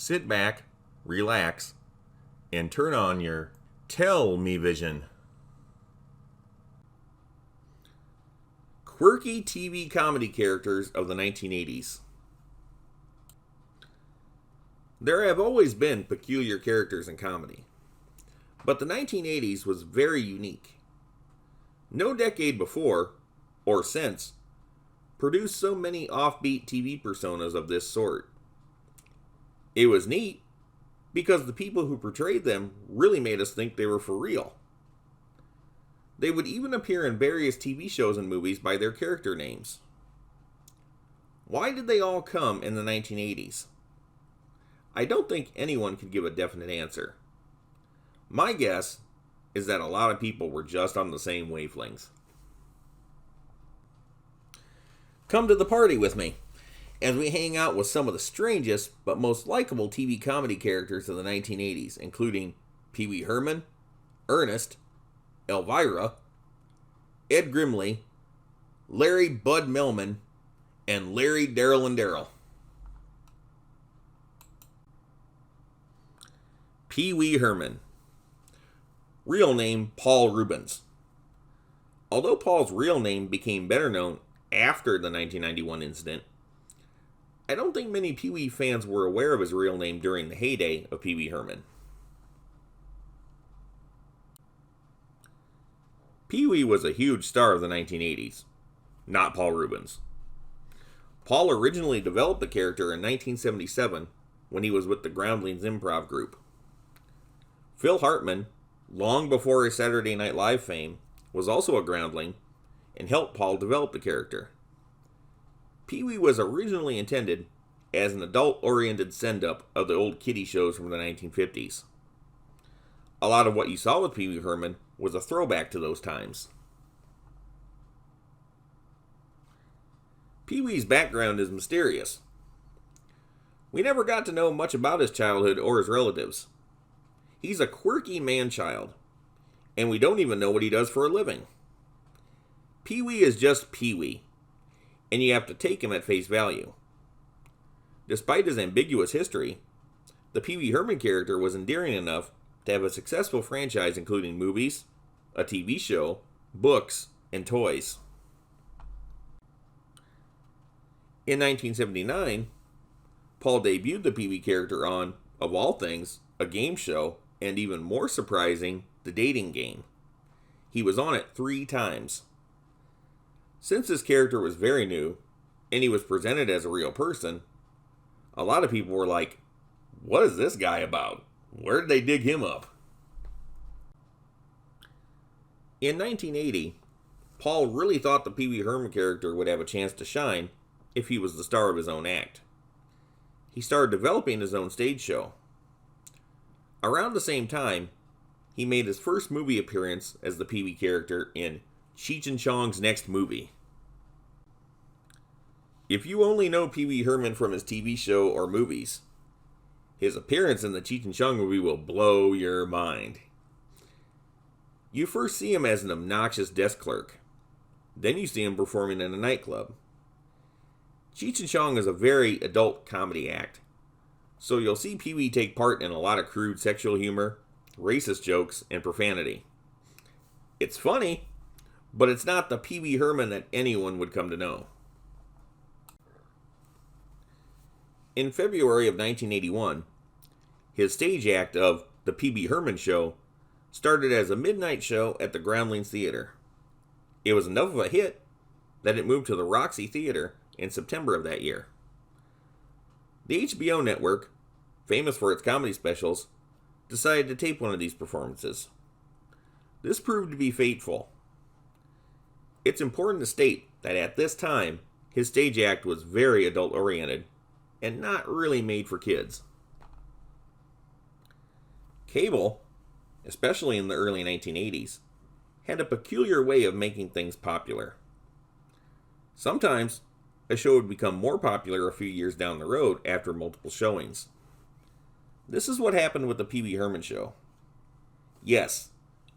Sit back, relax, and turn on your Tell Me Vision. Quirky TV comedy characters of the 1980s. There have always been peculiar characters in comedy, but the 1980s was very unique. No decade before, or since, produced so many offbeat TV personas of this sort. It was neat because the people who portrayed them really made us think they were for real. They would even appear in various TV shows and movies by their character names. Why did they all come in the 1980s? I don't think anyone could give a definite answer. My guess is that a lot of people were just on the same wavelengths. Come to the party with me as we hang out with some of the strangest but most likable TV comedy characters of the 1980s, including Pee Wee Herman, Ernest, Elvira, Ed Grimley, Larry Bud Melman, and Larry, Darryl, and Darryl. Pee Wee Herman. Real name Paul Rubens. Although Paul's real name became better known after the 1991 incident, I don't think many Pee Wee fans were aware of his real name during the heyday of Pee Wee Herman. Pee Wee was a huge star of the 1980s, not Paul Rubens. Paul originally developed the character in 1977 when he was with the Groundlings improv group. Phil Hartman, long before his Saturday Night Live fame, was also a Groundling and helped Paul develop the character. Pee Wee was originally intended as an adult-oriented send-up of the old kiddie shows from the 1950s. A lot of what you saw with Pee Wee Herman was a throwback to those times. Pee Wee's background is mysterious. We never got to know much about his childhood or his relatives. He's a quirky man-child, and we don't even know what he does for a living. Pee Wee is just Pee Wee, and you have to take him at face value. Despite his ambiguous history, the Pee Wee Herman character was endearing enough to have a successful franchise including movies, a TV show, books, and toys. In 1979, Paul debuted the Pee Wee character on, of all things, a game show, and even more surprising, the dating game. He was on it 3 times. Since this character was very new, and he was presented as a real person, a lot of people were like, what is this guy about? Where did they dig him up? In 1980, Paul really thought the Pee Wee Herman character would have a chance to shine if he was the star of his own act. He started developing his own stage show. Around the same time, he made his first movie appearance as the Pee Wee character in Cheech and Chong's Next Movie. If you only know Pee Wee Herman from his TV show or movies, his appearance in the Cheech and Chong movie will blow your mind. You first see him as an obnoxious desk clerk. Then you see him performing in a nightclub. Cheech and Chong is a very adult comedy act, so you'll see Pee Wee take part in a lot of crude sexual humor, racist jokes, and profanity. It's funny, but it's not the Pee Wee Herman that anyone would come to know. In February of 1981, his stage act of The Pee Wee Herman Show started as a midnight show at the Groundlings Theater. It was enough of a hit that it moved to the Roxy Theater in September of that year. The HBO network, famous for its comedy specials, decided to tape one of these performances. This proved to be fateful. It's important to state that at this time, his stage act was very adult-oriented and not really made for kids. Cable, especially in the early 1980s, had a peculiar way of making things popular. Sometimes, a show would become more popular a few years down the road after multiple showings. This is what happened with the Pee Wee Herman Show. Yes,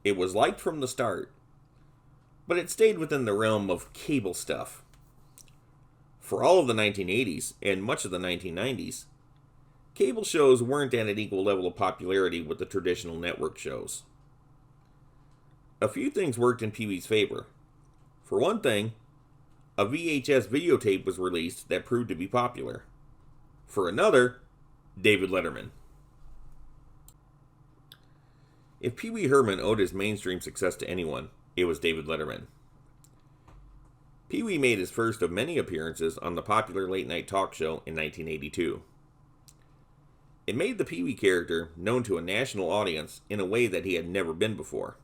it was liked from the start, but it stayed within the realm of cable stuff. For all of the 1980s and much of the 1990s, cable shows weren't at an equal level of popularity with the traditional network shows. A few things worked in Pee-wee's favor. For one thing, a VHS videotape was released that proved to be popular. For another, David Letterman. If Pee Wee Herman owed his mainstream success to anyone, it was David Letterman. Pee Wee made his first of many appearances on the popular late-night talk show in 1982. It made the Pee Wee character known to a national audience in a way that he had never been before.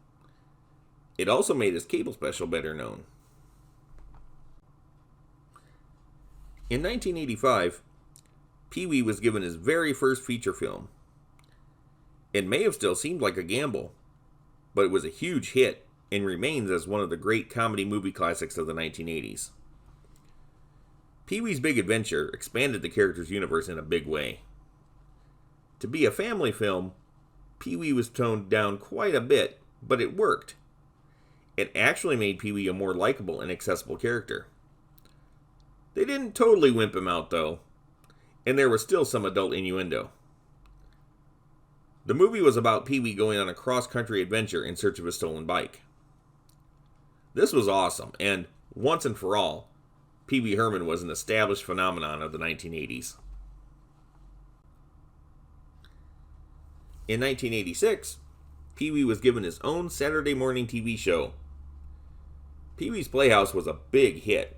It also made his cable special better known. In 1985, Pee Wee was given his very first feature film. It may have still seemed like a gamble, but it was a huge hit and remains as one of the great comedy movie classics of the 1980s. Pee-wee's Big Adventure expanded the character's universe in a big way. To be a family film, Pee-wee was toned down quite a bit, but it worked. It actually made Pee-wee a more likable and accessible character. They didn't totally wimp him out, though, and there was still some adult innuendo. The movie was about Pee-wee going on a cross-country adventure in search of a stolen bike. This was awesome, and once and for all, Pee Wee Herman was an established phenomenon of the 1980s. In 1986, Pee-wee was given his own Saturday morning TV show. Pee-wee's Playhouse was a big hit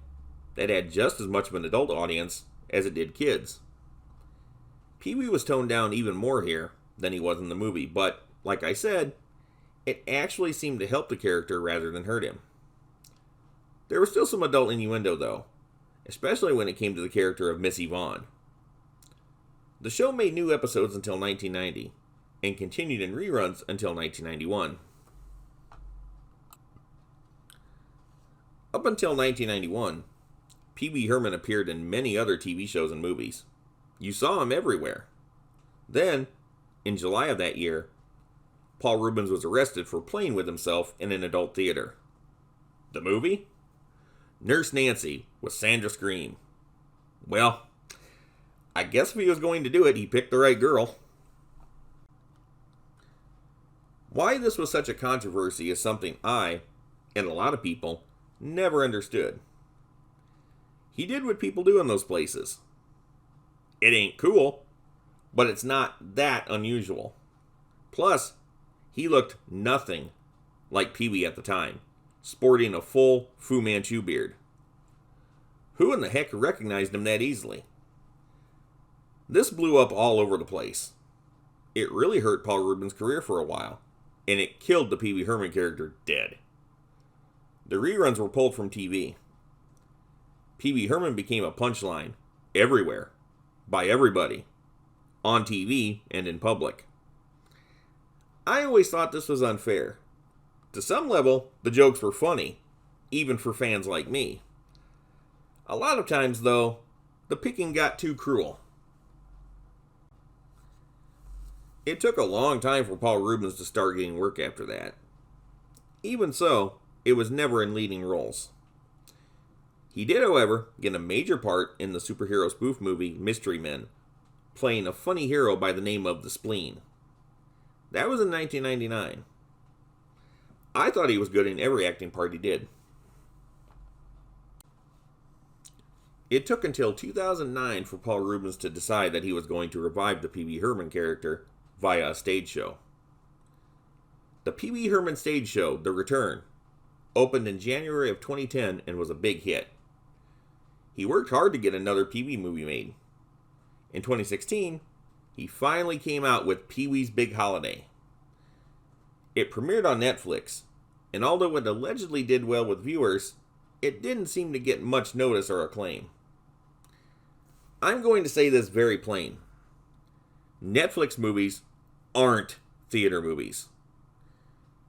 that had just as much of an adult audience as it did kids. Pee-wee was toned down even more here than he was in the movie, but, like I said, it actually seemed to help the character rather than hurt him. There was still some adult innuendo, though, especially when it came to the character of Missy Vaughn. The show made new episodes until 1990, and continued in reruns until 1991. Up until 1991, Pee Wee Herman appeared in many other TV shows and movies. You saw him everywhere. Then, in July of that year, Paul Reubens was arrested for playing with himself in an adult theater. The movie? Nurse Nancy with Sandra Scream. Well, I guess if he was going to do it, he picked the right girl. Why this was such a controversy is something I, and a lot of people, never understood. He did what people do in those places. It ain't cool, but it's not that unusual. Plus, he looked nothing like Pee-wee at the time, sporting a full Fu Manchu beard. Who in the heck recognized him that easily? This blew up all over the place. It really hurt Paul Reubens' career for a while, and it killed the Pee Wee Herman character dead. The reruns were pulled from TV. Pee Wee Herman became a punchline everywhere, by everybody, on TV and in public. I always thought this was unfair. To some level, the jokes were funny, even for fans like me. A lot of times, though, the picking got too cruel. It took a long time for Paul Reubens to start getting work after that. Even so, it was never in leading roles. He did, however, get a major part in the superhero spoof movie Mystery Men, playing a funny hero by the name of The Spleen. That was in 1999. I thought he was good in every acting part he did. It took until 2009 for Paul Reubens to decide that he was going to revive the Pee Wee Herman character via a stage show. The Pee Wee Herman stage show, The Return, opened in January of 2010 and was a big hit. He worked hard to get another Pee Wee movie made. In 2016, he finally came out with Pee Wee's Big Holiday. It premiered on Netflix, and although it allegedly did well with viewers, it didn't seem to get much notice or acclaim. I'm going to say this very plain. Netflix movies aren't theater movies.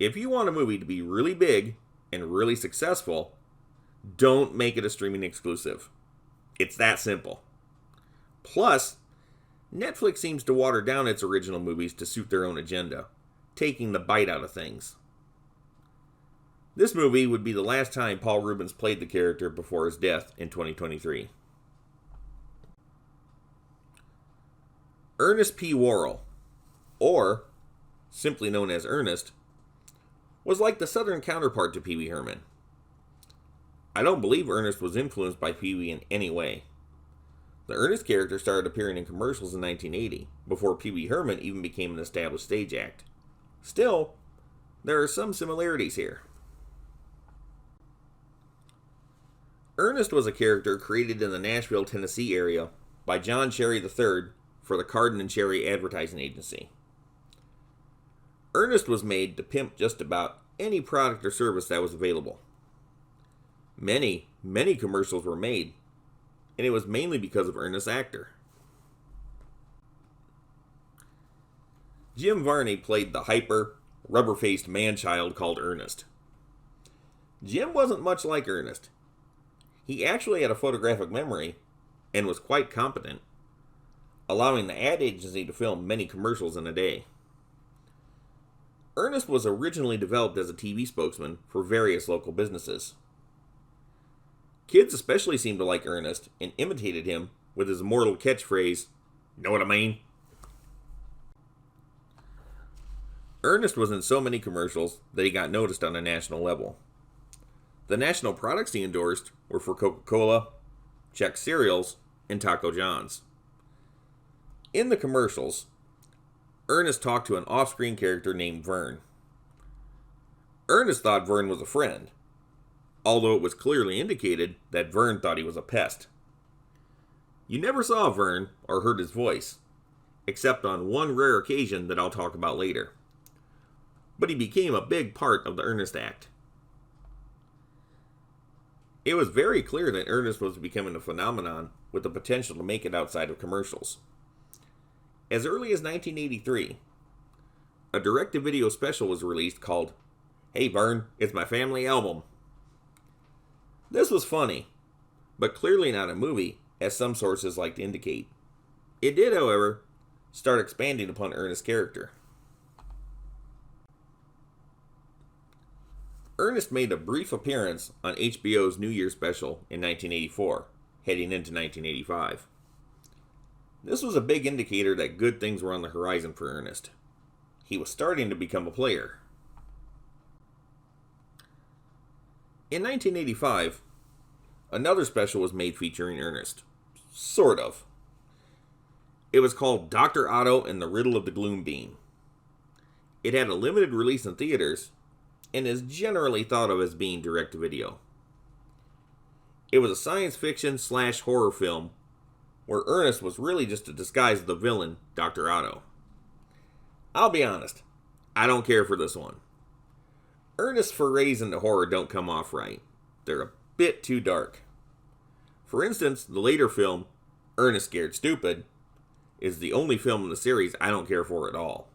If you want a movie to be really big and really successful, don't make it a streaming exclusive. It's that simple. Plus, Netflix seems to water down its original movies to suit their own agenda, taking the bite out of things. This movie would be the last time Paul Reubens played the character before his death in 2023. Ernest P. Worrell, or simply known as Ernest, was like the southern counterpart to Pee Wee Herman. I don't believe Ernest was influenced by Pee Wee in any way. The Ernest character started appearing in commercials in 1980, before Pee Wee Herman even became an established stage act. Still, there are some similarities here. Ernest was a character created in the Nashville, Tennessee area by John Cherry III for the Carden and Cherry Advertising Agency. Ernest was made to pimp just about any product or service that was available. Many commercials were made, and it was mainly because of Ernest's actor. Jim Varney played the hyper, rubber-faced man-child called Ernest. Jim wasn't much like Ernest. He actually had a photographic memory and was quite competent, allowing the ad agency to film many commercials in a day. Ernest was originally developed as a TV spokesman for various local businesses. Kids especially seemed to like Ernest and imitated him with his immortal catchphrase, "Know what I mean?" Ernest was in so many commercials that he got noticed on a national level. The national products he endorsed were for Coca-Cola, Chex cereals, and Taco John's. In the commercials, Ernest talked to an off-screen character named Vern. Ernest thought Vern was a friend, although it was clearly indicated that Vern thought he was a pest. You never saw Vern or heard his voice, except on one rare occasion that I'll talk about later. But he became a big part of the Ernest act. It was very clear that Ernest was becoming a phenomenon with the potential to make it outside of commercials. As early as 1983, a direct-to-video special was released called "Hey Vern, It's My Family Album." This was funny, but clearly not a movie, as some sources like to indicate. It did, however, start expanding upon Ernest's character. Ernest made a brief appearance on HBO's New Year special in 1984, heading into 1985. This was a big indicator that good things were on the horizon for Ernest. He was starting to become a player. In 1985, another special was made featuring Ernest. Sort of. It was called Dr. Otto and the Riddle of the Gloom Bean. It had a limited release in theaters, and is generally thought of as being direct-to-video. It was a science fiction / horror film where Ernest was really just a disguise of the villain, Dr. Otto. I'll be honest, I don't care for this one. Ernest's forays into horror don't come off right. They're a bit too dark. For instance, the later film, Ernest Scared Stupid, is the only film in the series I don't care for at all.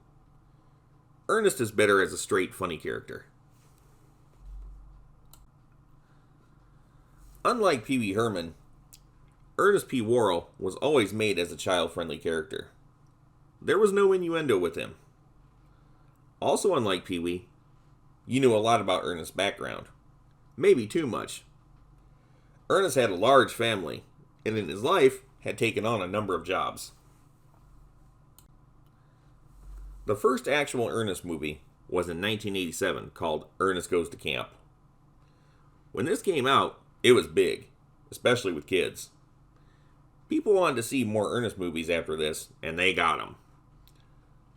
Ernest is better as a straight, funny character. Unlike Pee Wee Herman, Ernest P. Worrell was always made as a child-friendly character. There was no innuendo with him. Also unlike Pee Wee, you knew a lot about Ernest's background. Maybe too much. Ernest had a large family, and in his life had taken on a number of jobs. The first actual Ernest movie was in 1987 called Ernest Goes to Camp. When this came out, it was big, especially with kids. People wanted to see more Ernest movies after this, and they got them.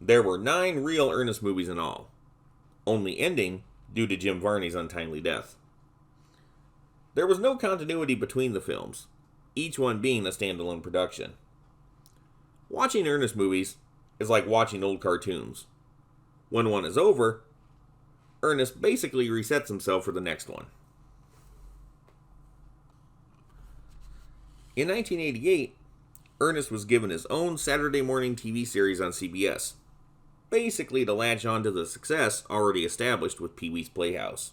There were 9 real Ernest movies in all, only ending due to Jim Varney's untimely death. There was no continuity between the films, each one being a standalone production. Watching Ernest movies is like watching old cartoons. When one is over, Ernest basically resets himself for the next one. In 1988, Ernest was given his own Saturday morning TV series on CBS, basically to latch on to the success already established with Pee Wee's Playhouse.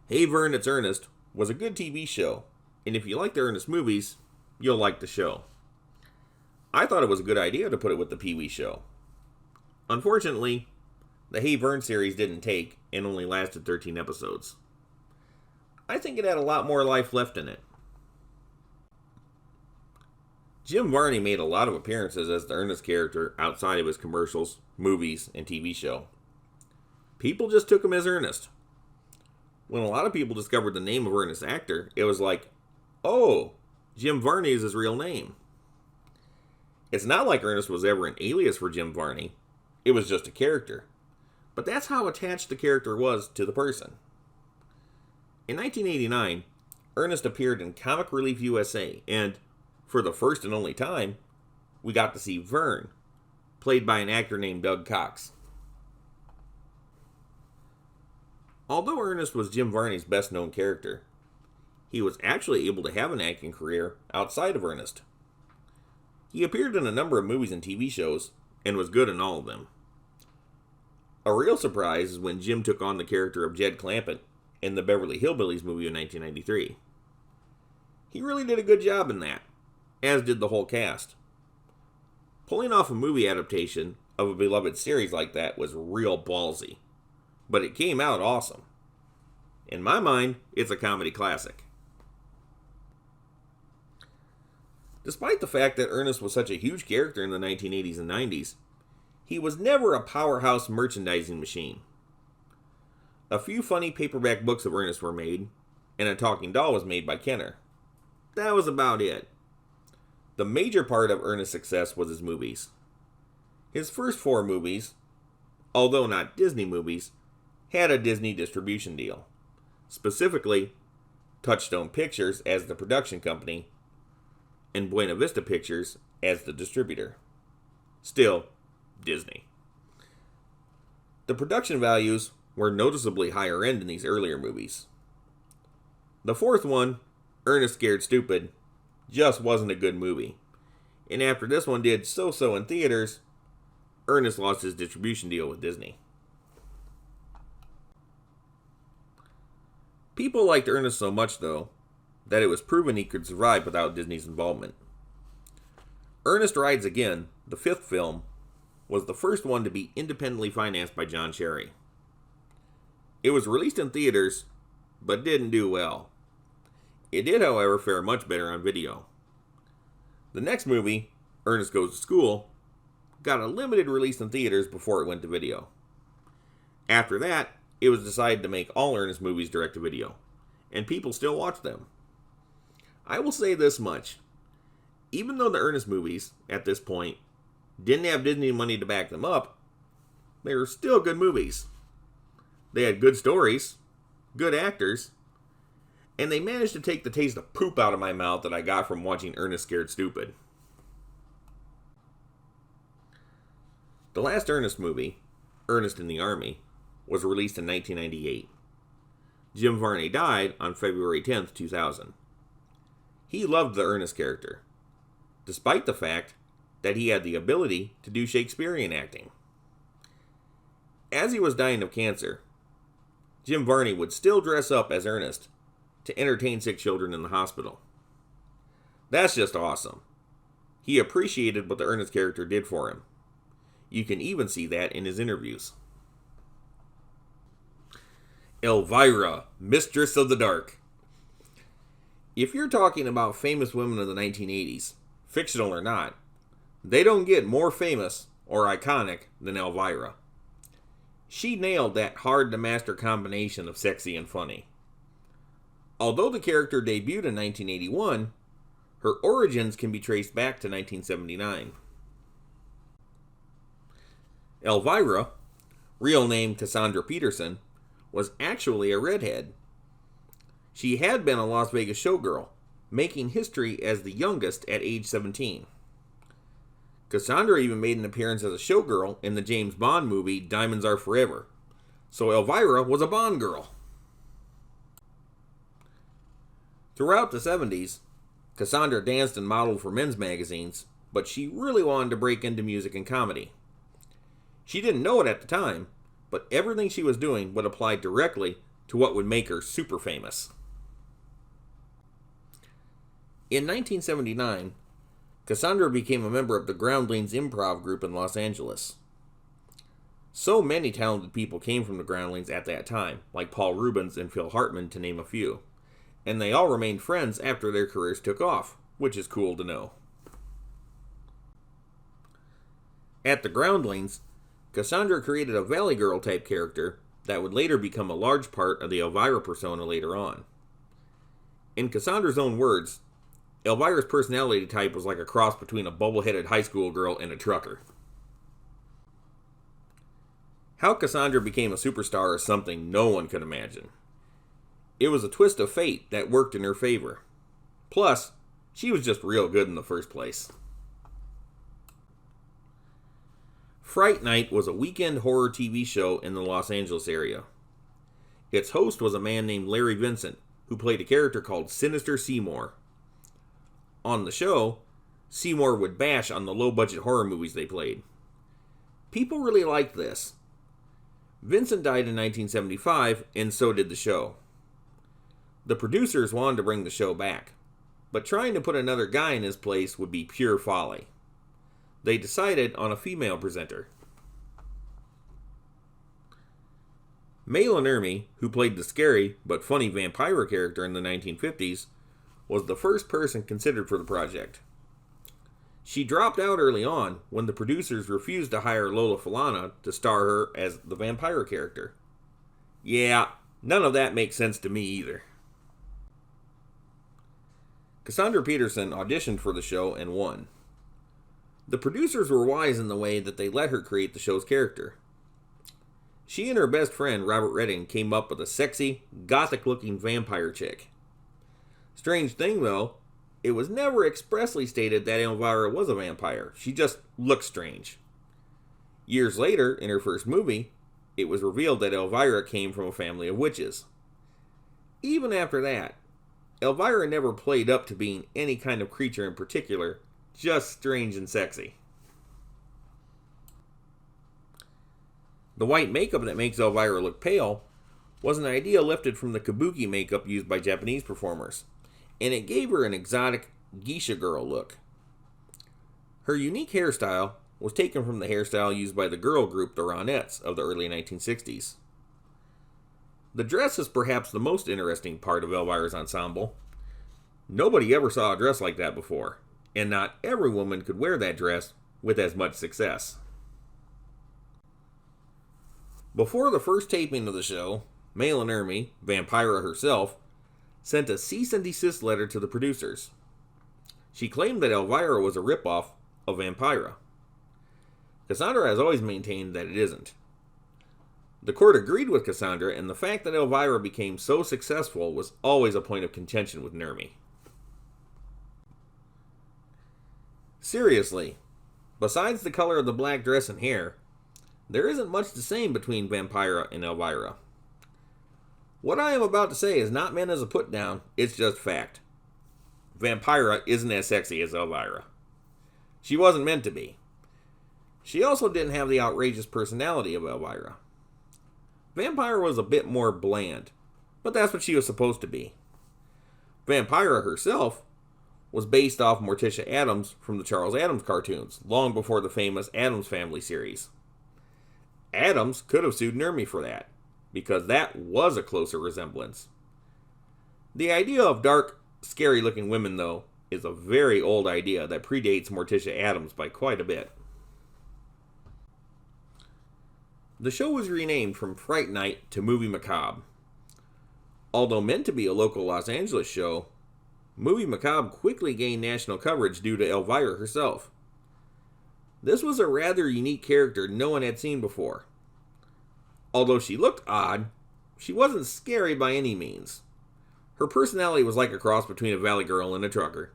Hey Vern, It's Ernest was a good TV show, and if you like the Ernest movies, you'll like the show. I thought it was a good idea to put it with the Pee Wee show. Unfortunately, the Hey Vern series didn't take and only lasted 13 episodes. I think it had a lot more life left in it. Jim Varney made a lot of appearances as the Ernest character outside of his commercials, movies, and TV show. People just took him as Ernest. When a lot of people discovered the name of Ernest actor, it was like, oh, Jim Varney is his real name. It's not like Ernest was ever an alias for Jim Varney. It was just a character. But that's how attached the character was to the person. In 1989, Ernest appeared in Comic Relief USA, and for the first and only time, we got to see Vern, played by an actor named Doug Cox. Although Ernest was Jim Varney's best-known character, he was actually able to have an acting career outside of Ernest. He appeared in a number of movies and TV shows, and was good in all of them. A real surprise is when Jim took on the character of Jed Clampett in the Beverly Hillbillies movie in 1993. He really did a good job in that, as did the whole cast. Pulling off a movie adaptation of a beloved series like that was real ballsy, but it came out awesome. In my mind, it's a comedy classic. Despite the fact that Ernest was such a huge character in the 1980s and 90s, he was never a powerhouse merchandising machine. A few funny paperback books of Ernest were made, and a talking doll was made by Kenner. That was about it. The major part of Ernest's success was his movies. His first 4 movies, although not Disney movies, had a Disney distribution deal. Specifically, Touchstone Pictures as the production company, and Buena Vista Pictures as the distributor. Still, Disney. The production values were noticeably higher end in these earlier movies. The 4th one, Ernest Scared Stupid, just wasn't a good movie. And after this one did so-so in theaters, Ernest lost his distribution deal with Disney. People liked Ernest so much, though, that it was proven he could survive without Disney's involvement. Ernest Rides Again, the 5th film, was the first one to be independently financed by John Cherry. It was released in theaters, but didn't do well. It did, however, fare much better on video. The next movie, Ernest Goes to School, got a limited release in theaters before it went to video. After that, it was decided to make all Ernest movies direct to video, and people still watch them. I will say this much. Even though the Ernest movies, at this point, didn't have Disney money to back them up, they were still good movies. They had good stories, good actors, and they managed to take the taste of poop out of my mouth that I got from watching Ernest Scared Stupid. The last Ernest movie, Ernest in the Army, was released in 1998. Jim Varney died on February 10th, 2000. He loved the Ernest character, despite the fact that he had the ability to do Shakespearean acting. As he was dying of cancer, Jim Varney would still dress up as Ernest to entertain sick children in the hospital. That's just awesome. He appreciated what the Ernest character did for him. You can even see that in his interviews. Elvira, Mistress of the Dark. If you're talking about famous women of the 1980s, fictional or not, they don't get more famous or iconic than Elvira. She nailed that hard-to-master combination of sexy and funny. Although the character debuted in 1981, her origins can be traced back to 1979. Elvira, real name Cassandra Peterson, was actually a redhead. She had been a Las Vegas showgirl, making history as the youngest at age 17. Cassandra even made an appearance as a showgirl in the James Bond movie Diamonds Are Forever, so Elvira was a Bond girl. Throughout the 70s, Cassandra danced and modeled for men's magazines, but she really wanted to break into music and comedy. She didn't know it at the time, but everything she was doing would apply directly to what would make her super famous. In 1979, Cassandra became a member of the Groundlings improv group in Los Angeles. So many talented people came from the Groundlings at that time, like Paul Reubens and Phil Hartman, to name a few, and they all remained friends after their careers took off, which is cool to know. At the Groundlings, Cassandra created a Valley Girl type character that would later become a large part of the Elvira persona later on. In Cassandra's own words, Elvira's personality type was like a cross between a bubble-headed high school girl and a trucker. How Cassandra became a superstar is something no one could imagine. It was a twist of fate that worked in her favor. Plus, she was just real good in the first place. Fright Night was a weekend horror TV show in the Los Angeles area. Its host was a man named Larry Vincent, who played a character called Sinister Seymour. On the show, Seymour would bash on the low-budget horror movies they played. People really liked this. Vincent died in 1975, and so did the show. The producers wanted to bring the show back, but trying to put another guy in his place would be pure folly. They decided on a female presenter. Melman, who played the scary but funny vampire character in the 1950s, was the first person considered for the project. She dropped out early on when the producers refused to hire Lola Falana to star her as the vampire character. Yeah, none of that makes sense to me either. Cassandra Peterson auditioned for the show and won. The producers were wise in the way that they let her create the show's character. She and her best friend, Robert Redding, came up with a sexy, gothic-looking vampire chick. Strange thing, though, it was never expressly stated that Elvira was a vampire. She just looked strange. Years later, in her first movie, it was revealed that Elvira came from a family of witches. Even after that, Elvira never played up to being any kind of creature in particular, just strange and sexy. The white makeup that makes Elvira look pale was an idea lifted from the kabuki makeup used by Japanese performers, and it gave her an exotic geisha girl look. Her unique hairstyle was taken from the hairstyle used by the girl group the Ronettes of the early 1960s. The dress is perhaps the most interesting part of Elvira's ensemble. Nobody ever saw a dress like that before, and not every woman could wear that dress with as much success. Before the first taping of the show, Melman, Vampira herself, sent a cease and desist letter to the producers. She claimed that Elvira was a ripoff of Vampira. Cassandra has always maintained that it isn't. The court agreed with Cassandra, and the fact that Elvira became so successful was always a point of contention with Nermi. Seriously, besides the color of the black dress and hair, there isn't much the same between Vampira and Elvira. What I am about to say is not meant as a put-down, it's just fact. Vampira isn't as sexy as Elvira. She wasn't meant to be. She also didn't have the outrageous personality of Elvira. Vampira was a bit more bland, but that's what she was supposed to be. Vampira herself was based off Morticia Addams from the Charles Addams cartoons, long before the famous Addams Family series. Addams could have sued Nermi for that, because that was a closer resemblance. The idea of dark, scary-looking women, though, is a very old idea that predates Morticia Addams by quite a bit. The show was renamed from Fright Night to Movie Macabre. Although meant to be a local Los Angeles show, Movie Macabre quickly gained national coverage due to Elvira herself. This was a rather unique character no one had seen before. Although she looked odd, she wasn't scary by any means. Her personality was like a cross between a valley girl and a trucker.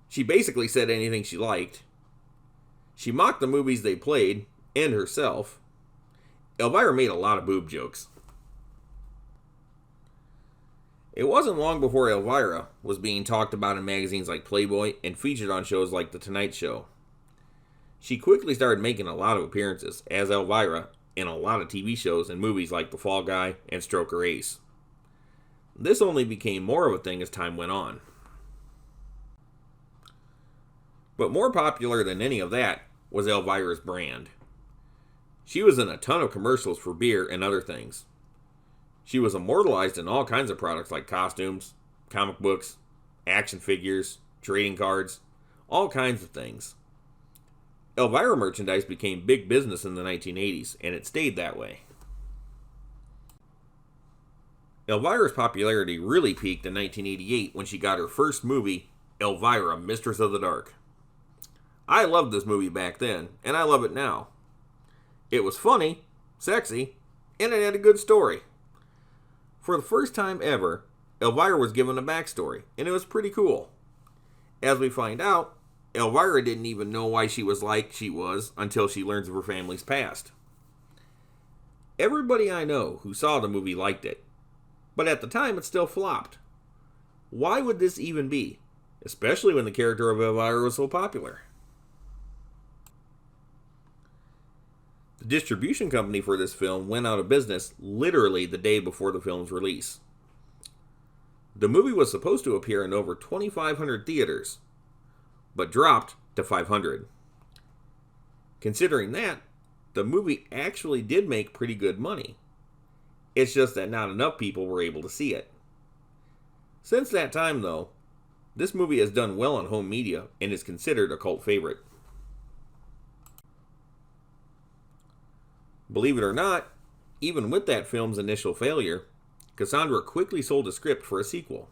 She basically said anything she liked. She mocked the movies they played, and herself. Elvira made a lot of boob jokes. It wasn't long before Elvira was being talked about in magazines like Playboy and featured on shows like The Tonight Show. She quickly started making a lot of appearances as Elvira in a lot of TV shows and movies like The Fall Guy and Stroker Ace. This only became more of a thing as time went on. But more popular than any of that was Elvira's brand. She was in a ton of commercials for beer and other things. She was immortalized in all kinds of products like costumes, comic books, action figures, trading cards, all kinds of things. Elvira merchandise became big business in the 1980s, and it stayed that way. Elvira's popularity really peaked in 1988 when she got her first movie, Elvira, Mistress of the Dark. I loved this movie back then, and I love it now. It was funny, sexy, and it had a good story. For the first time ever, Elvira was given a backstory, and it was pretty cool. As we find out, Elvira didn't even know why she was like she was until she learns of her family's past. Everybody I know who saw the movie liked it, but at the time it still flopped. Why would this even be? Especially when the character of Elvira was so popular. The distribution company for this film went out of business literally the day before the film's release. The movie was supposed to appear in over 2,500 theaters, but dropped to 500. Considering that, the movie actually did make pretty good money. It's just that not enough people were able to see it. Since that time, though, this movie has done well on home media and is considered a cult favorite. Believe it or not, even with that film's initial failure, Cassandra quickly sold a script for a sequel.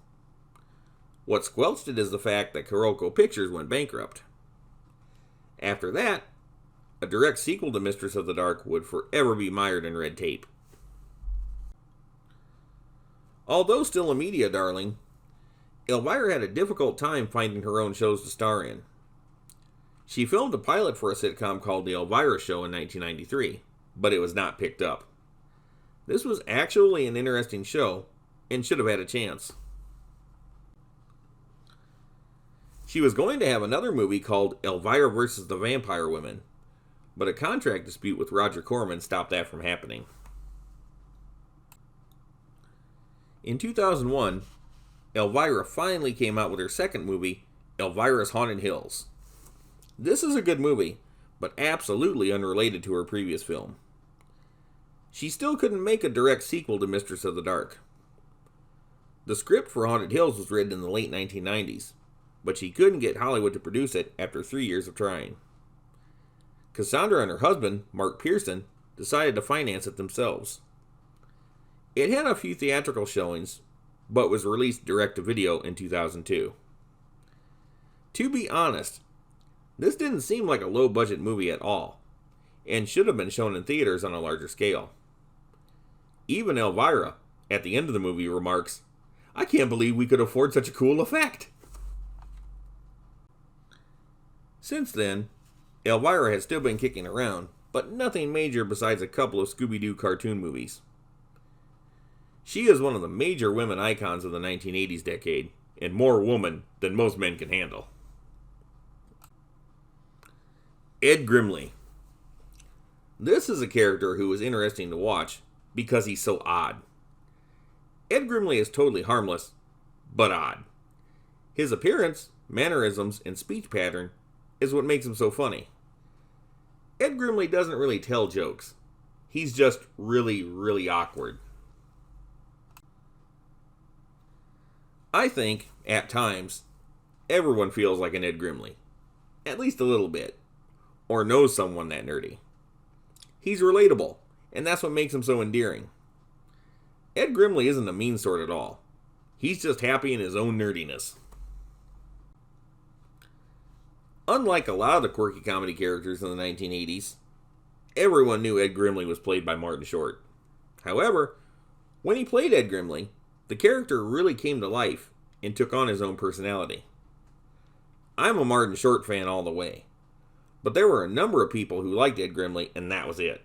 What squelched it is the fact that Kuroko Pictures went bankrupt. After that, a direct sequel to Mistress of the Dark would forever be mired in red tape. Although still a media darling, Elvira had a difficult time finding her own shows to star in. She filmed a pilot for a sitcom called The Elvira Show in 1993, but it was not picked up. This was actually an interesting show, and should have had a chance. She was going to have another movie called Elvira vs. the Vampire Women, but a contract dispute with Roger Corman stopped that from happening. In 2001, Elvira finally came out with her second movie, Elvira's Haunted Hills. This is a good movie, but absolutely unrelated to her previous film. She still couldn't make a direct sequel to Mistress of the Dark. The script for Haunted Hills was written in the late 1990s, but she couldn't get Hollywood to produce it after 3 years of trying. Cassandra and her husband, Mark Pearson, decided to finance it themselves. It had a few theatrical showings, but was released direct-to-video in 2002. To be honest, this didn't seem like a low-budget movie at all, and should have been shown in theaters on a larger scale. Even Elvira, at the end of the movie, remarks, "I can't believe we could afford such a cool effect." Since then, Elvira has still been kicking around, but nothing major besides a couple of Scooby-Doo cartoon movies. She is one of the major women icons of the 1980s decade, and more woman than most men can handle. Ed Grimley. This is a character who is interesting to watch because he's so odd. Ed Grimley is totally harmless, but odd. His appearance, mannerisms, and speech pattern is what makes him so funny. Ed Grimley doesn't really tell jokes. He's just really, really awkward. I think, at times, everyone feels like an Ed Grimley. At least a little bit. Or knows someone that nerdy. He's relatable, and that's what makes him so endearing. Ed Grimley isn't a mean sort at all. He's just happy in his own nerdiness. Unlike a lot of the quirky comedy characters in the 1980s, everyone knew Ed Grimley was played by Martin Short. However, when he played Ed Grimley, the character really came to life and took on his own personality. I'm a Martin Short fan all the way, but there were a number of people who liked Ed Grimley, and that was it.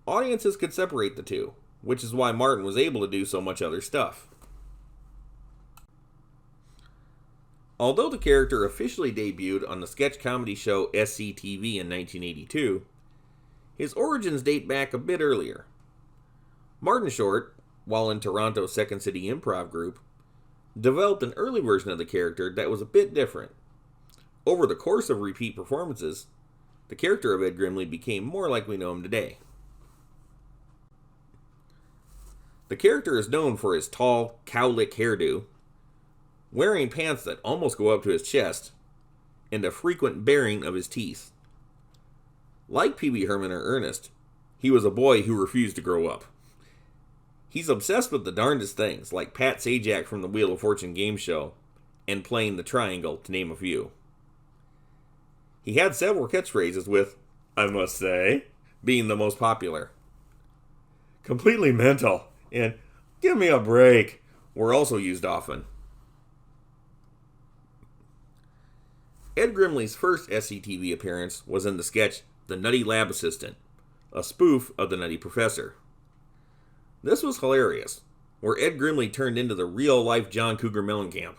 Audiences could separate the two, which is why Martin was able to do so much other stuff. Although the character officially debuted on the sketch comedy show SCTV in 1982, his origins date back a bit earlier. Martin Short, while in Toronto's Second City Improv Group, developed an early version of the character that was a bit different. Over the course of repeat performances, the character of Ed Grimley became more like we know him today. The character is known for his tall, cowlick hairdo, wearing pants that almost go up to his chest, and a frequent baring of his teeth, Like Pee Wee Herman or Ernest, he was a boy who refused to grow up. He's obsessed with the darndest things, like Pat Sajak from the Wheel of Fortune game show, and playing the triangle, to name a few. He had several catchphrases with, I must say, being the most popular. Completely mental, and give me a break were also used often. Ed Grimley's first SCTV appearance was in the sketch The Nutty Lab Assistant, a spoof of The Nutty Professor. This was hilarious, where Ed Grimley turned into the real-life John Cougar Mellencamp.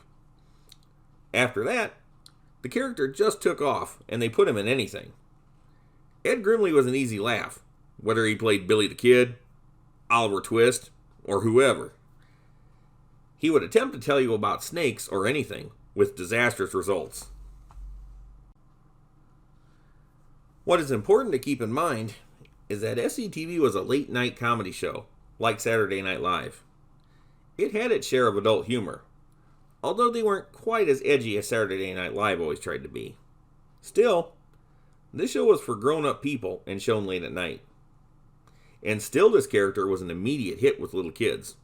After that, the character just took off, and they put him in anything. Ed Grimley was an easy laugh, whether he played Billy the Kid, Oliver Twist, or whoever. He would attempt to tell you about snakes or anything, with disastrous results. What is important to keep in mind is that SCTV was a late-night comedy show, like Saturday Night Live. It had its share of adult humor, although they weren't quite as edgy as Saturday Night Live always tried to be. Still, this show was for grown-up people and shown late at night. And still, this character was an immediate hit with little kids.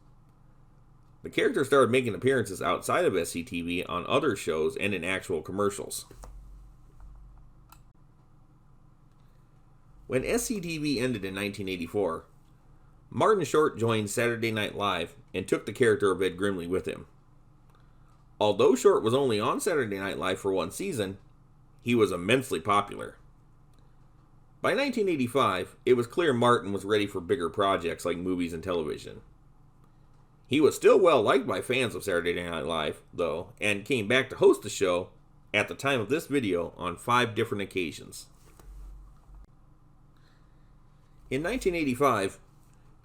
The character started making appearances outside of SCTV on other shows and in actual commercials. When SCTV ended in 1984, Martin Short joined Saturday Night Live and took the character of Ed Grimley with him. Although Short was only on Saturday Night Live for one season, he was immensely popular. By 1985, it was clear Martin was ready for bigger projects like movies and television. He was still well liked by fans of Saturday Night Live, though, and came back to host the show at the time of this video on 5 different occasions. In 1985,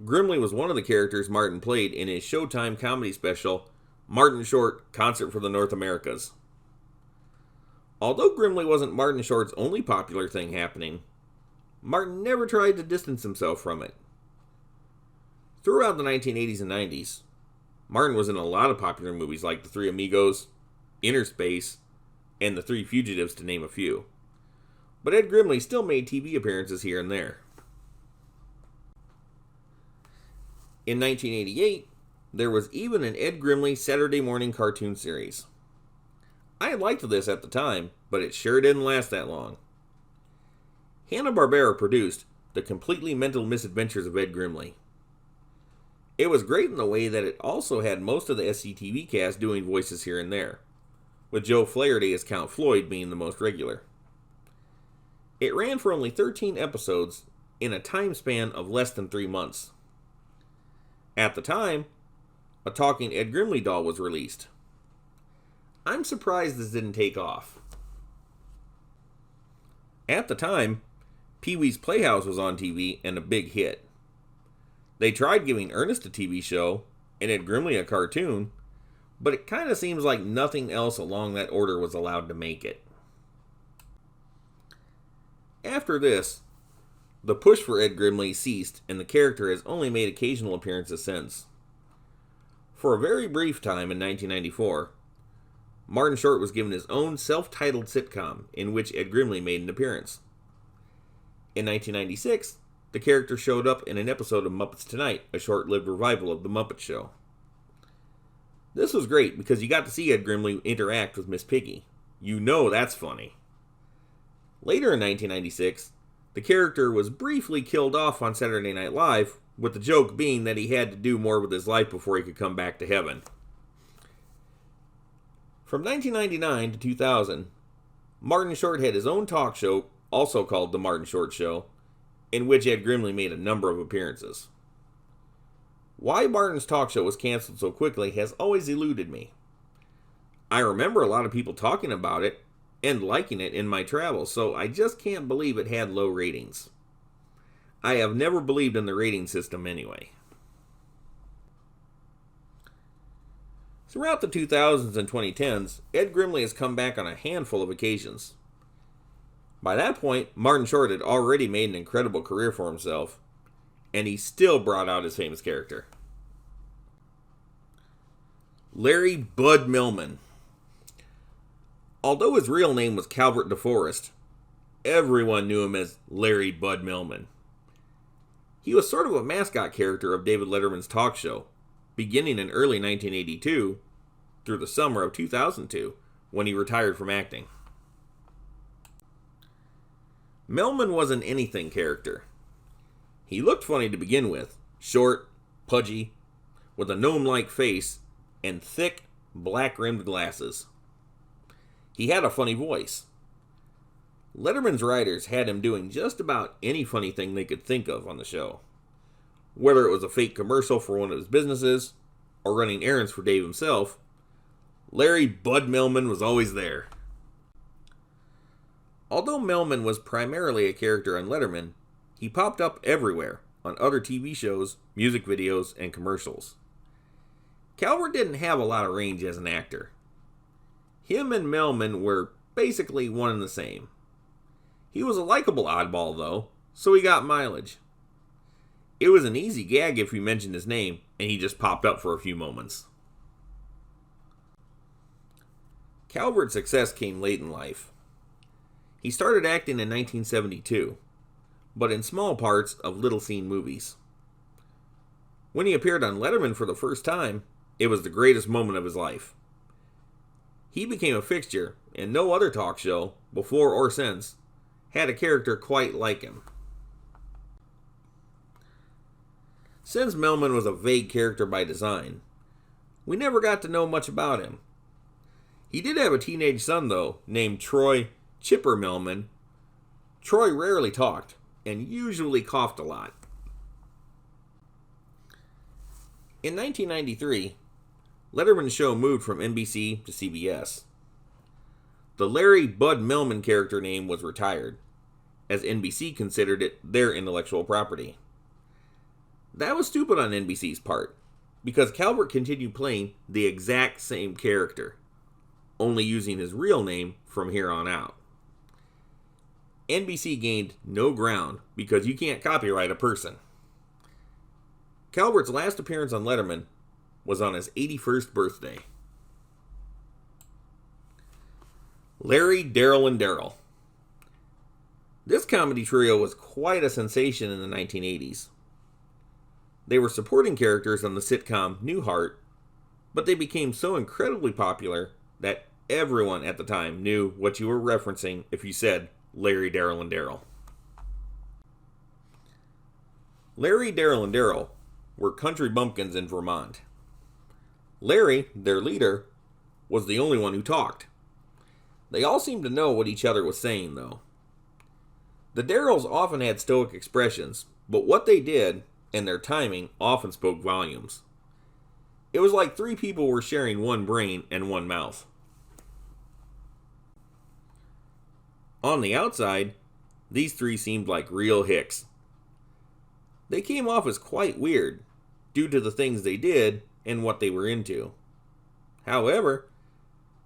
Grimley was one of the characters Martin played in his Showtime comedy special, Martin Short, Concert for the North Americas. Although Grimley wasn't Martin Short's only popular thing happening, Martin never tried to distance himself from it. Throughout the 1980s and 90s, Martin was in a lot of popular movies like The Three Amigos, Inner Space, and The Three Fugitives, to name a few. But Ed Grimley still made TV appearances here and there. In 1988, there was even an Ed Grimley Saturday morning cartoon series. I liked this at the time, but it sure didn't last that long. Hanna-Barbera produced The Completely Mental Misadventures of Ed Grimley. It was great in the way that it also had most of the SCTV cast doing voices here and there, with Joe Flaherty as Count Floyd being the most regular. It ran for only 13 episodes in a time span of less than 3 months. At the time, a talking Ed Grimley doll was released. I'm surprised this didn't take off. At the time, Pee-wee's Playhouse was on TV and a big hit. They tried giving Ernest a TV show and Ed Grimley a cartoon, but it kind of seems like nothing else along that order was allowed to make it. After this, the push for Ed Grimley ceased, and the character has only made occasional appearances since. For a very brief time in 1994, Martin Short was given his own self-titled sitcom in which Ed Grimley made an appearance. In 1996, the character showed up in an episode of Muppets Tonight, a short-lived revival of The Muppet Show. This was great because you got to see Ed Grimley interact with Miss Piggy. You know that's funny. Later in 1996, the character was briefly killed off on Saturday Night Live, with the joke being that he had to do more with his life before he could come back to heaven. From 1999 to 2000, Martin Short had his own talk show, also called The Martin Short Show, in which Ed Grimley made a number of appearances. Why Martin's talk show was canceled so quickly has always eluded me. I remember a lot of people talking about it and liking it in my travels, so I just can't believe it had low ratings. I have never believed in the rating system anyway. Throughout the 2000s and 2010s, Ed Grimley has come back on a handful of occasions. By that point, Martin Short had already made an incredible career for himself, and he still brought out his famous character. Larry Bud Melman. Although his real name was Calvert DeForest, everyone knew him as Larry Bud Melman. He was sort of a mascot character of David Letterman's talk show, beginning in early 1982 through the summer of 2002, when he retired from acting. Melman was an anything character. He looked funny to begin with, short, pudgy, with a gnome-like face, and thick, black-rimmed glasses. He had a funny voice. Letterman's writers had him doing just about any funny thing they could think of on the show. Whether it was a fake commercial for one of his businesses, or running errands for Dave himself, Larry Bud Melman was always there. Although Melman was primarily a character on Letterman, he popped up everywhere on other TV shows, music videos, and commercials. Calvert didn't have a lot of range as an actor. Him and Melman were basically one and the same. He was a likable oddball, though, so he got mileage. It was an easy gag if we mentioned his name, and he just popped up for a few moments. Calvert's success came late in life. He started acting in 1972, but in small parts of little-seen movies. When he appeared on Letterman for the first time, it was the greatest moment of his life. He became a fixture, and no other talk show, before or since, had a character quite like him. Since Melman was a vague character by design, we never got to know much about him. He did have a teenage son, though, named Troy Chipper Melman. Troy rarely talked, and usually coughed a lot. In 1993, Letterman's show moved from NBC to CBS. The Larry Bud Melman character name was retired, as NBC considered it their intellectual property. That was stupid on NBC's part, because Calvert continued playing the exact same character, only using his real name from here on out. NBC gained no ground because you can't copyright a person. Calvert's last appearance on Letterman was on his 81st birthday. Larry, Darryl, and Darryl. This comedy trio was quite a sensation in the 1980s. They were supporting characters on the sitcom Newhart, but they became so incredibly popular that everyone at the time knew what you were referencing if you said Larry, Darryl, and Darryl. Larry, Darryl, and Darryl were country bumpkins in Vermont. Larry, their leader, was the only one who talked. They all seemed to know what each other was saying, though. The Darryls often had stoic expressions, but what they did and their timing often spoke volumes. It was like three people were sharing one brain and one mouth. On the outside, these three seemed like real hicks. They came off as quite weird, due to the things they did and what they were into. However,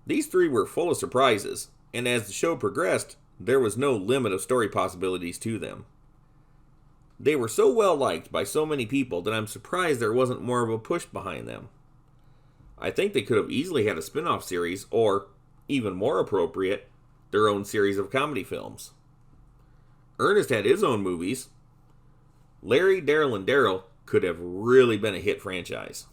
these three were full of surprises, and as the show progressed, there was no limit of story possibilities to them. They were so well liked by so many people that I'm surprised there wasn't more of a push behind them. I think they could have easily had a spin-off series, or, even more appropriate, their own series of comedy films. Ernest had his own movies. Larry, Darryl, and Darryl could have really been a hit franchise.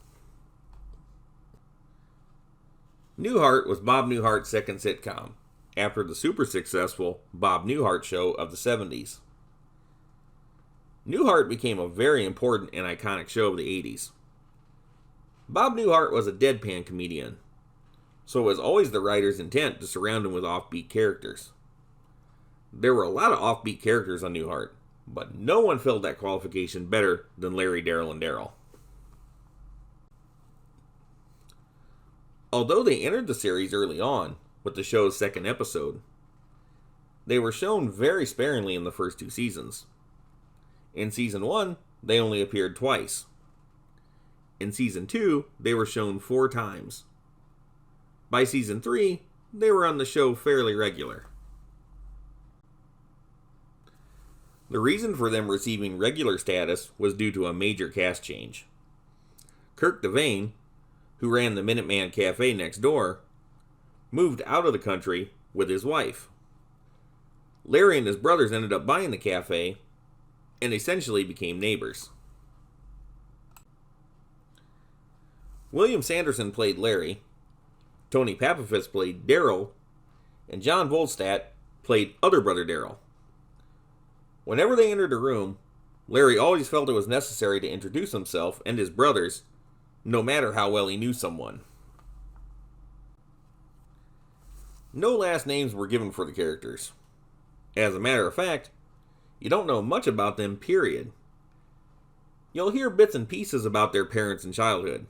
Newhart was Bob Newhart's second sitcom, after the super successful Bob Newhart Show of the 70s. Newhart became a very important and iconic show of the 80s. Bob Newhart was a deadpan comedian, so it was always the writer's intent to surround him with offbeat characters. There were a lot of offbeat characters on Newhart, but no one filled that qualification better than Larry, Darryl, and Darryl. Although they entered the series early on, with the show's second episode, they were shown very sparingly in the first two seasons. In season 1, they only appeared twice. In season 2, they were shown 4 times. By season 3, they were on the show fairly regular. The reason for them receiving regular status was due to a major cast change. Kirk Devane, who ran the Minuteman Cafe next door, moved out of the country with his wife. Larry and his brothers ended up buying the cafe and essentially became neighbors. William Sanderson played Larry, Tony Papafist played Darryl, and John Volstadt played other brother Darryl. Whenever they entered a room, Larry always felt it was necessary to introduce himself and his brothers, no matter how well he knew someone. No last names were given for the characters. As a matter of fact, you don't know much about them, period. You'll hear bits and pieces about their parents and childhood.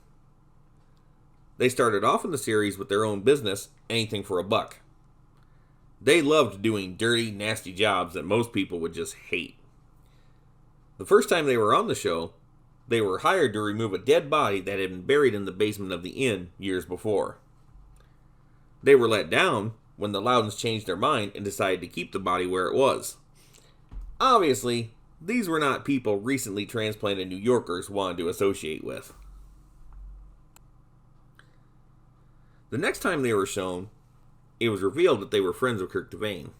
They started off in the series with their own business, anything for a buck. They loved doing dirty, nasty jobs that most people would just hate. The first time they were on the show, they were hired to remove a dead body that had been buried in the basement of the inn years before. They were let down when the Loudons changed their mind and decided to keep the body where it was. Obviously, these were not people recently transplanted New Yorkers wanted to associate with. The next time they were shown, it was revealed that they were friends of Kurt Devane.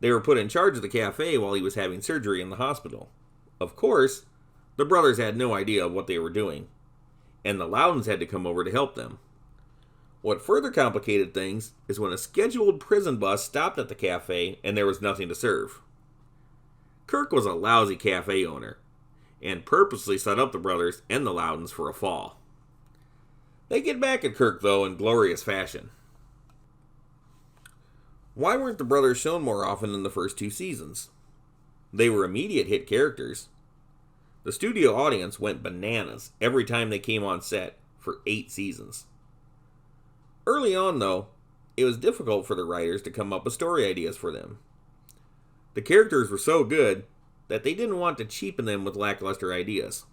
They were put in charge of the cafe while he was having surgery in the hospital. Of course, the brothers had no idea of what they were doing, and the Loudons had to come over to help them. What further complicated things is when a scheduled prison bus stopped at the cafe and there was nothing to serve. Kirk was a lousy cafe owner, and purposely set up the brothers and the Loudons for a fall. They get back at Kirk, though, in glorious fashion. Why weren't the brothers shown more often in the first 2 seasons? They were immediate hit characters. The studio audience went bananas every time they came on set for 8 seasons. Early on, though, it was difficult for the writers to come up with story ideas for them. The characters were so good that they didn't want to cheapen them with lackluster ideas.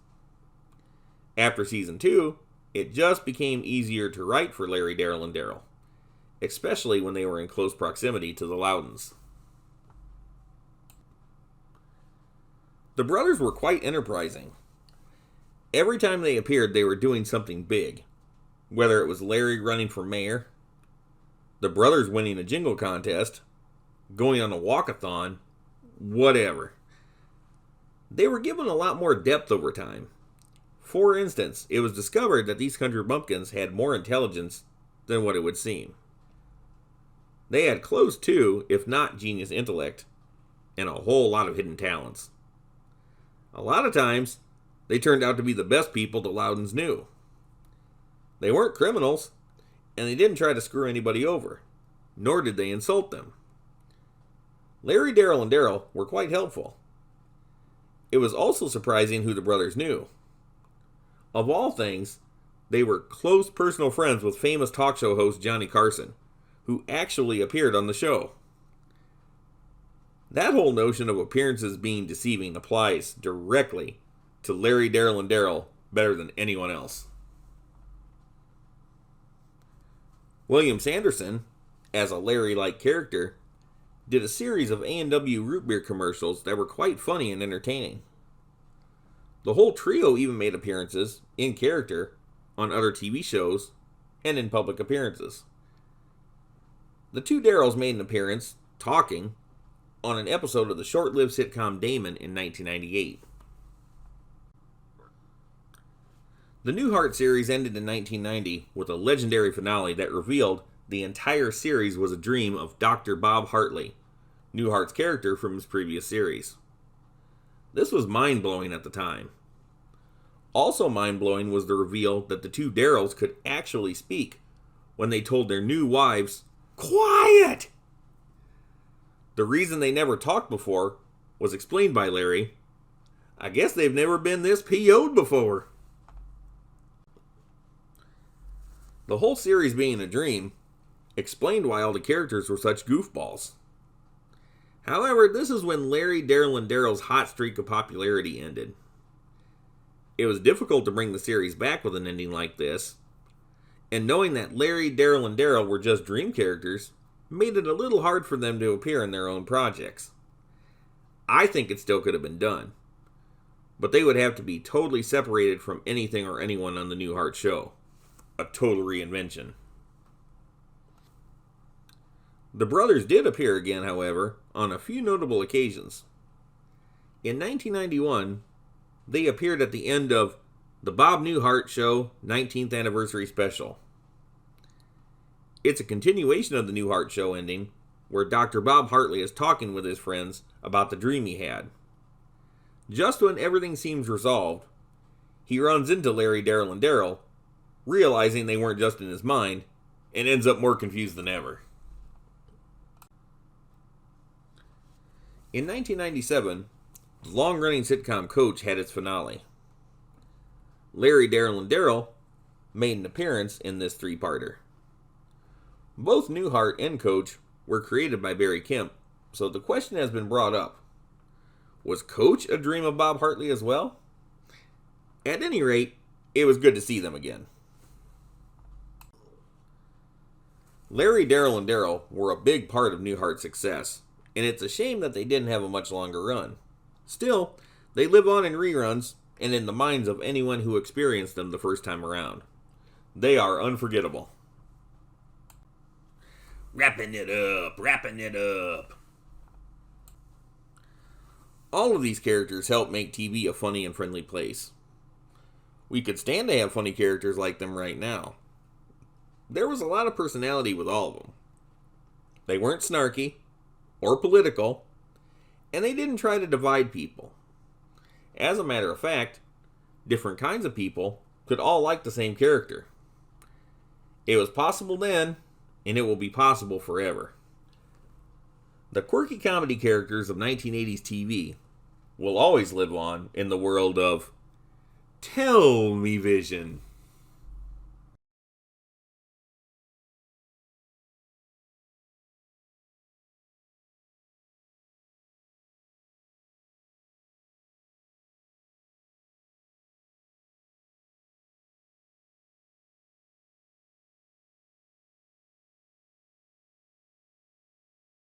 After season 2, it just became easier to write for Larry, Darryl, and Darryl, especially when they were in close proximity to the Loudons. The brothers were quite enterprising. Every time they appeared, they were doing something big, whether it was Larry running for mayor, the brothers winning a jingle contest, going on a walkathon, whatever. They were given a lot more depth over time. For instance, it was discovered that these country bumpkins had more intelligence than what it would seem. They had close to, if not genius intellect, and a whole lot of hidden talents. A lot of times, they turned out to be the best people the Loudons knew. They weren't criminals, and they didn't try to screw anybody over, nor did they insult them. Larry, Darryl, and Darryl were quite helpful. It was also surprising who the brothers knew. Of all things, they were close personal friends with famous talk show host Johnny Carson, who actually appeared on the show. That whole notion of appearances being deceiving applies directly to Larry, Darryl, and Darryl better than anyone else. William Sanderson, as a Larry-like character, did a series of A&W root beer commercials that were quite funny and entertaining. The whole trio even made appearances, in character, on other TV shows, and in public appearances. The 2 Darryls made an appearance, talking, on an episode of the short-lived sitcom Damon in 1998. The Newhart series ended in 1990 with a legendary finale that revealed the entire series was a dream of Dr. Bob Hartley, Newhart's character from his previous series. This was mind-blowing at the time. Also mind-blowing was the reveal that the 2 Darryls could actually speak when they told their new wives, "Quiet!" The reason they never talked before was explained by Larry. I guess they've never been this PO'd before. The whole series being a dream explained why all the characters were such goofballs. However, this is when Larry, Darryl, and Darryl's hot streak of popularity ended. It was difficult to bring the series back with an ending like this, and knowing that Larry, Darryl, and Darryl were just dream characters made it a little hard for them to appear in their own projects. I think it still could have been done, but they would have to be totally separated from anything or anyone on the Newhart show. A total reinvention. The brothers did appear again, however, on a few notable occasions. In 1991, they appeared at the end of The Bob Newhart Show 19th Anniversary Special. It's a continuation of the Newhart Show ending, where Dr. Bob Hartley is talking with his friends about the dream he had. Just when everything seems resolved, he runs into Larry, Darryl, and Darryl, realizing they weren't just in his mind, and ends up more confused than ever. In 1997, the long-running sitcom Coach had its finale. Larry, Darryl, and Darryl made an appearance in this three-parter. Both Newhart and Coach were created by Barry Kemp, so the question has been brought up. Was Coach a dream of Bob Hartley as well? At any rate, it was good to see them again. Larry, Darryl, and Darryl were a big part of Newhart's success, and it's a shame that they didn't have a much longer run. Still, they live on in reruns and in the minds of anyone who experienced them the first time around. They are unforgettable. Wrapping it up. All of these characters help make TV a funny and friendly place. We could stand to have funny characters like them right now. There was a lot of personality with all of them. They weren't snarky or political, and they didn't try to divide people. As a matter of fact, different kinds of people could all like the same character. It was possible then, and it will be possible forever. The quirky comedy characters of 1980s TV will always live on in the world of Tell Me Vision.